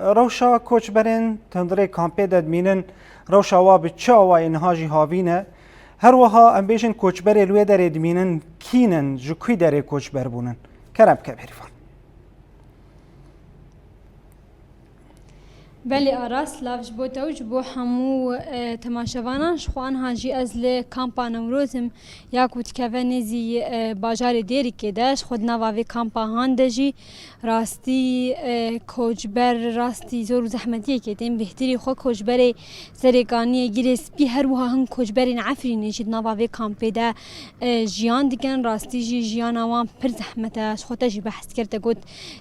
روشا کوچبرین تندری کامپی دادمینن روشا وا بچه و اینهاجی هاوینه هر وها ام بیشن کوچبر لوی در ادمینن کینن جوکی در کوچبر بونن کرم کبریفان. بله آراس لاوش بوتوج بو همو تماشاوانش خوان هاجی از ل کامپا نوروزم یا کوت کونزی باجار دیری که داش خود نواوی کامپا هاندجی راستی کوچبر راستی زور زحمتی که تیم بهتری خو کوچبر سرگانی گیرس بی هر وها هم کوچبرین عفری نجید نواوی کامپی دا جیان دیگن راستی جی جیان آوام پر زحمتش خودش بحث کرده گود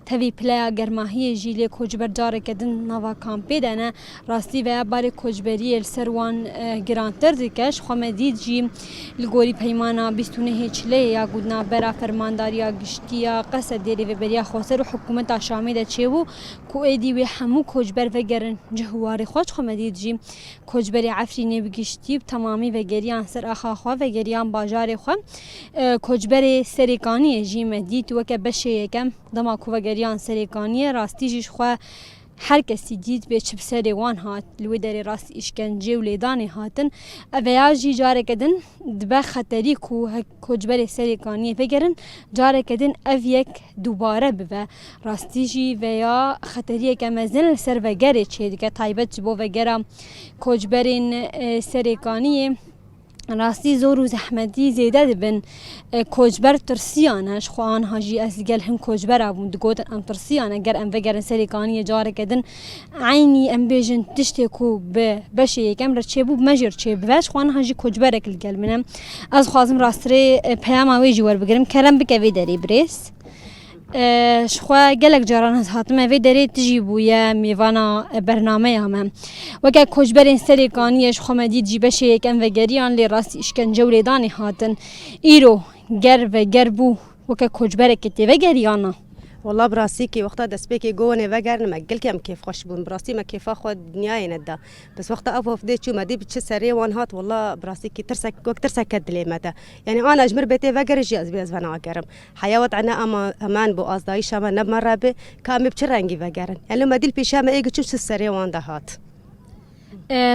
توی پلا گرماهی جیلی کوچبر جاره کدن نوا کامپی دانه راستی و بار کوچبری السروان گرانتر دیکش خمدید جی لگوری پیمانا بیستونه هیچله یا گودنا برا فرمانداریا گشتیا قصد دیری و بریا خوصر و حکومت شامی ده چه و کو ایدی و همو کوچبر و گرن جهواری خوش خمدید جی کوچبری عفرینه بگشتی تمامی و گریان سر اخاخوا و گریان باجار خو کوچبر سریکانی جی مدید و که بشه یکم دماکو و گریان سریکانی راستی جیش خو هر کسی دید به چه بسری وان هات لوی در راست اشکنجه و لیدانی هاتن اویاجی جاره کدن دبا خطری کو کوچبر سریکانی بگرن جاره کدن او یک دوباره ببه راستی جی ویا خطری که مزن سر و گره چه دیگه تایبت بو و گره کوچبرین سریکانی راستی زور و زحمتی زیاده دبن کوچبر ترسیانش خوان هاجی از گل هم کوچبر ابون دگوتن ام ترسیانه گر ام وگر سریکانی جاره کدن عینی ام بیجن تشتی کو به بشه یکم رچه بو مجر چه بوش خوان هاجی کوچبر کل گل منم از خوازم راستری پیام اوی جوار بگیرم کلم بکوی داری بریس شخوا گلک جاران از هاتمه وی داری تجیبویه میوانا برنامه همه وکه کوچبرین سریکانیش خمدید جیبشه یکم و گریان لی راستی اشکنجه و لیدانی هاتن ایرو گر و گر بو وکه کوچبر کتی و گریانا والله براسي كي وقتها دسبيكي جوني وجر ما قل كم كيف خوش بون براسي ما كيف اخذ دنياي ندا بس وقتها افو فديت شو ما دي بتش سري وان هات والله براسي كي ترسك ترسك كدلي متى يعني انا اجمر بيتي وجر جي از فانا وجرم حيوات عنا امان بو ازداي شما نب مره به كام بچرنگي وجرن يعني ما دي بيشام ايجو تش سري وان ده هات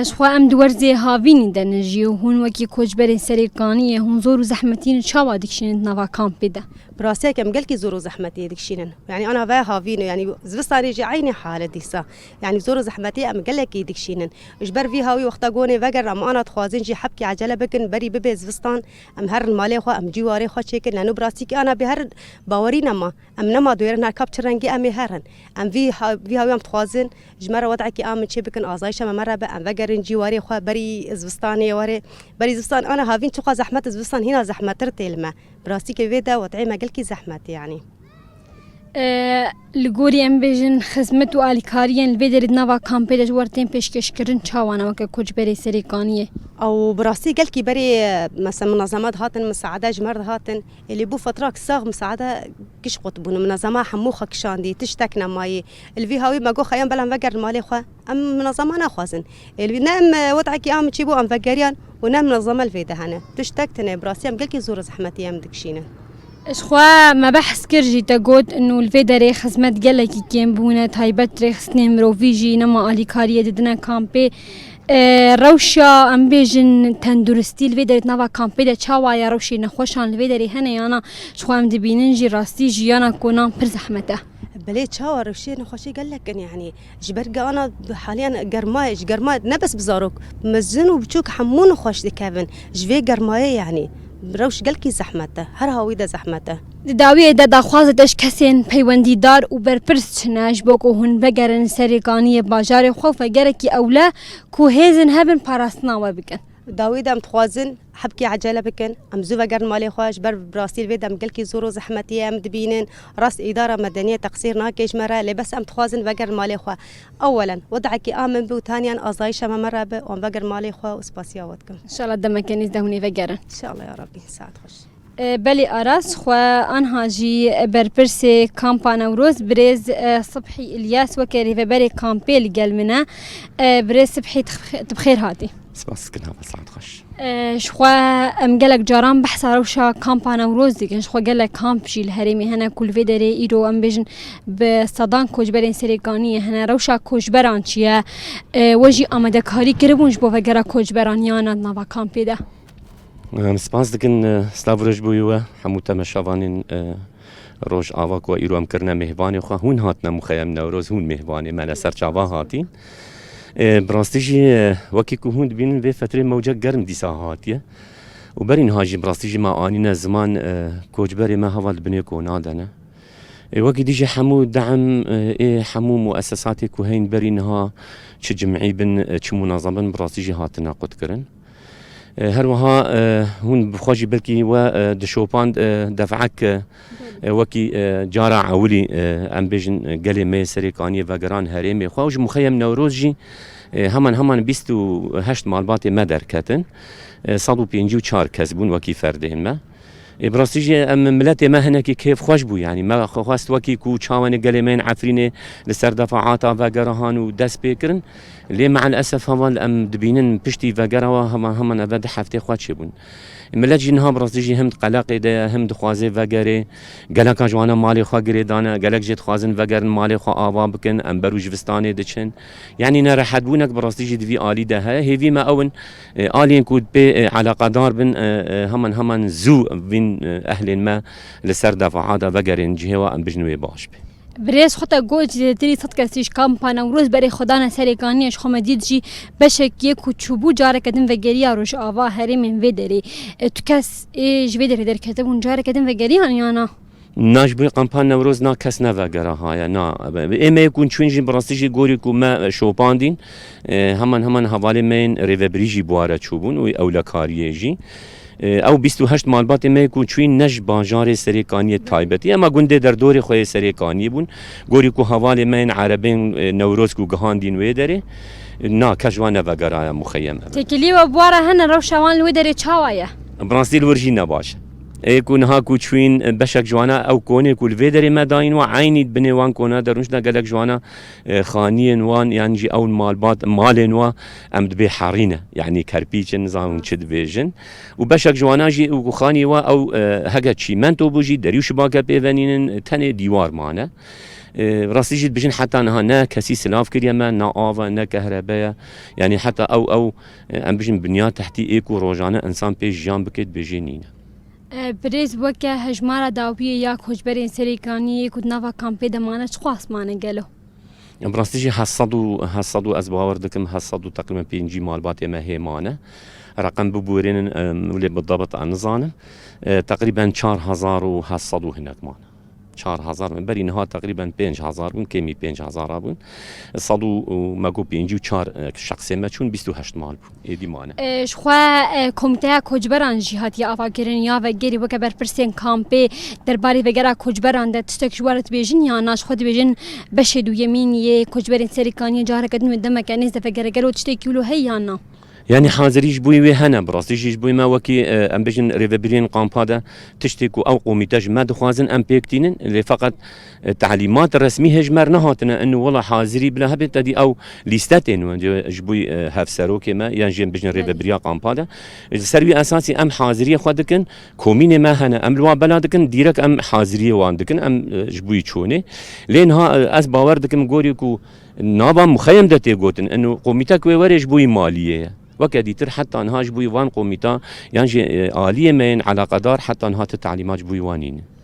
شخوا ام دورزی هاوینی دنجی و هون وکی کوچبر سریکانی هون زور و زحمتین چاوا دکشین نوا کامپی ده براسي كم قال كي زورو زحمتي دكشينن يعني انا فا هافينو يعني زفستاني جي عيني حاله ديسا يعني زورو زحمتي ام قال لك دكشينن اجبر في هاوي وقتا غوني فقر ام انا تخوازين جي حبكي عجله بكن بري ببي زفستان ام هر المالي خو ام جواري خو شكل لانه براسي انا بهر باورينا ما ام نما دويرنا كابتشرنجي ام هرن ام في هاوي ام تخوازين جمره وضعك ام تشي بكن ازايشه مره ام فقر جواري خو بري زفستاني وري بري زفستان انا هافين تقا زحمه زفستان هنا زحمه ترتلما براسي كيفيدا وضعي ما قلكي زحمت يعني لگوری ام بیشن خدمت و آلیکاریان البدر نوا کامپیج ورتین پیشکش کردن چاوانا وکه کوچبر سریکانیه او براسي قلكي بري مثلا منظمات هاتن مساعده جمر هاتن اللي بو فتره صاغ مساعده كش قطبون منظمه حموخه كشاندي تشتكنا ماي الفي هاوي ما جو خيام بلا فقر مالي خو ام منظمه انا خوازن اللي نام وضعك ام تشيبو ام فقريان ونام منظمه الفيده هنا تشتكتنا براسي ام قلكي زور زحمتي ام دكشينه اشخوا ما بحث كرجي تقول انه الفيدري خدمت قالك كيم بونا تايبت رخصني مروفيجي نما اليكاريه ددنا كامبي روشا ام بيجن تندرستي الفيدري نوا كامبي ده چاوايا روشي نخوشان الفيدري هنا يانا شخوا ام دبينن جي راستي جيانا كونان پر زحمته بليت شاور وشي نخوشي قال لك يعني جبرقه انا حاليا قرماي نبس بزاروك مزن وبتشوك حمون خوش دي كيفن جفي قرماي يعني روش قلكي زحمته هر هاويدا زحمته داویه دا خوازتش کسین پیوندی دار و برپرس چناش بوکو هن بگرن سریکانی باجار خوف گرکی اولا کو هیزن هبن پاراستنا و بکن داويدا متخوازن حبكي عجله بكن ام زوفا قرن مالي خواش بر براسيل فيدا مقلكي زورو زحمتي ام دبينن راس اداره مدنيه تقصير ناكيش مره لبس ام تخوازن بقر مالي خوا اولا وضعك امن بو ثانيا ازايشه مره ب ام بقر مالي خوا وسباسيا ودكم ان شاء الله دمك كنيز دهوني فقرن ان شاء الله يا ربي ساعد خوش بلي أراس خوا أنها جي بربرسي كامبا نوروز بريز صبحي إلياس وكري بري كامبي اللي قال منا بريز صبحي تبخير هاتي سپاس کنا بسعد خوش شخوا ام گلک جاران بحث روشا کامپا نوروز دیگه شخوا گلک کامپ جیل هرمی هنه کل وی داره ایرو ام بیجن به صدان کوچبرین سریکانی هنه روشا کوچبران چیه وجی آمده کاری کربونش بو وگره کوچبران یاند نوا کامپی ده سپاس دکن سلاورش بویوه همو تمشاوانین روش آواک و ایرو ام کرنه مهوانی خواه هون هاتنا مخیم نوروز هون مهوانی من سر چاوا هاتین براستيجي وكي كهون بين في فترة موجة قرم دي ساعاتية وبرين هاجي براستيجي ما آنينا زمان كوجبري ما هوال بنيكو نادنا وكي ديجي حمو دعم حمو مؤسساتي كوهين برينها تش جمعي بن تش منظمة براستيجي هاتنا قد كرن هروها هون بخواجي بلكي و دشوبان دفعك وكي جارة عولي ام بيجن قالي مي سريكاني وقران هريمي خواج مخيم نوروزجي همان 28 مالباتي مدر كتن صادو بينجو چار كسبون وكي فردين ما براستيجي ام ملاتي ما هناكي كيف خوش بو يعني ما خواست وكي كو چاواني قالي مين عفريني لسر دفعاتا وقرهان و دس بيكرن ليه مع الاسف هوال ام دبينن بشتي وقرها همان ابد حفتي خواتش بون ملت جنها براستيجي هم قلق ده هم دخوازه وگره گلک جوانا مالی خوا گریدانه گلک جت خوازن وگرن مالی خوا آوا بکن ام بروج وستانه دچن يعني نرحد بونك براستيجي دفي آلي ده هيفي ما اون آلين كود بي علاقة دار بن همان زو بين اهل ما لسر دفعات وگرن جهوا ام بجنوي باش بي بريس خطا گوج تری صد کسیش کامپا نوروز برای خدا نسریکانیش خمدید جی بشک یک و چوبو جاره کدن و گری روش آوا هری من ویدری تو کس جوی دری در کتبون جاره کدن و گری هنیانا ناش بوی قمپان نوروز نا کس نوگره های نا اما یکون چونجی براستیجی گوری کو ما شوپاندین همان حوالی من ریوبریجی بواره چوبون و اولکاریه جی او 28 مالبات ما يكون چوين نج بانجار سريكانية تايبتي اما گنده در دور خواه سريكاني بون گوري کو حوالي من عربين نوروز کو گهاندين ويدري نا كجوانا وگرايا مخيم تكلي وبوارا هن رو شوان ويدري چاوايا برانسيل ورجي نباش يكون هاكو چوين بشك جوانا او كوني كل فيدري مداين وعيني بني وان كونا درونش دا قالك جوانا خانيين وان يعني جي اول مالبات مالين وا امد بي حارينه يعني كربيچ نظام چد فيجن وبشك جوانا جي وخاني وا او هكا چي منتو بوجي دريوش باكا بيفنين تاني ديوار معنا راسي جيت بجن حتى انها نا كسي سلاف كريا ما نا آفا نا كهرباء يعني حتى او ام بجن بنيات تحتي ايكو روجانا انسان بيش جان بكت بجنين بريز وكا هجمارا داوبيه يا كوجبرين سريكاني كود نافا كامبي دمانه خواس مانه قالو براستيجي حصدو از باور دكم حصدو تقريبا بينجي مالبات ما هي مانه رقم ببورين ولي بالضبط انظانم تقريبا 4000 حصدو هناك مانه 4000 من بري نها تقريبا 5000 بون كمي 5000 بون صدو ماكو بينجي 4 شخصي ما چون 28 مال بون ايدي مانه شخوا كوميتي كوجبران جهات يا افاكرين يا وگري وكبر برسين كامبي درباري وگرا كوجبران ده تشتك جوارت بيجن يا ناش خود بيجن بشدو يميني كوجبرين سريكاني جاره قدم دمك انيز ده وگرا قالو تشتكيلو هيانا يعني حاضريش بوي وهنا براستيجيش بوي ما وكي ام بيجن ريفبرين قامبادا تشتكو او قوميتاج ما دخوازن ام بيكتينن اللي فقط التعليمات الرسميه هجمر نهاتنا انه والله حاضري بلا هبت دي او ليستاتين جبوي هاف ساروكي ما يعني بيجن ريفبريا قامبادا سروي اساسي ام حاضريه خدكن كومين ما هنا ام لوا بلادكن ديرك ام حاضريه واندكن ام جبوي تشوني لينها اس باوردكم غوريكو نابا مخيم دتي قوتن انه قوميتك ويوريش بوي ماليه وكدي تر حتى انها جبوي وان قوميتا يعني آلية من على قدار حتى انها التعليمات جبوي وانين